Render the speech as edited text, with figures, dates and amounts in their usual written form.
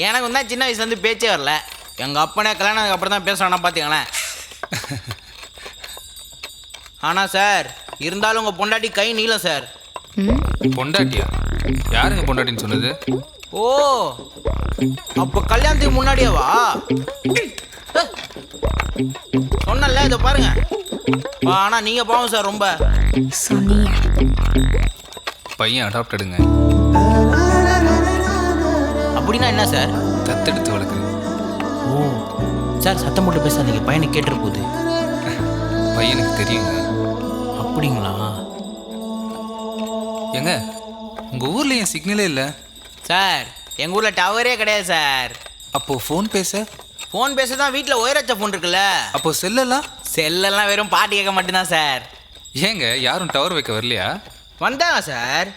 எனக்கு தான் சின்ன வயசுலேருந்து பேச்சே வரல. எங்கள் அப்பனே கல்யாணத்துக்கு அப்புறம் தான் பேசுகிறானா பார்த்தீங்களேன். ஆனால் சார் இருந்தாலும் உங்கள் பொண்டாட்டி கை நீளம் சார். பொண்டாட்டியா? யாருங்க பொண்டாட்டின்னு சொன்னது? ஓ, அப்போ கல்யாணத்துக்கு முன்னாடியேவா? சொன்னல, இதை பாருங்க. ஆனால் நீங்கள் பாவம் சார் ரொம்ப. சொன்னீங்க. பையன் அடாப்டடுங்க. அப்படின்னா என்ன சார்? தத்தெடுத்து வளர்க்குறேன். ஓ சார், சத்தம் போட்டு பேசாதீங்க, பையனுக்கு கேட்டுற போகுது. பையனுக்கு தெரியுங்க. அப்படிங்களா? ஏங்க உங்கள் ஊரில் ஏன் சிக்னலே இல்லை? சார் எங்கள் ஊரில் டவரே கிடையாது சார். அப்போது ஃபோன் பேச? ஃபோன் பேச தான் வீட்டில் ஒயரச்ச ஃபோன் இருக்குல்ல. அப்போது செல்லெல்லாம்? செல்லெல்லாம் வெறும் பாட்டு கேட்க மட்டும்தான் சார். ஏங்க யாரும் டவர் வைக்க வரலையா? வந்தாங்க சார்.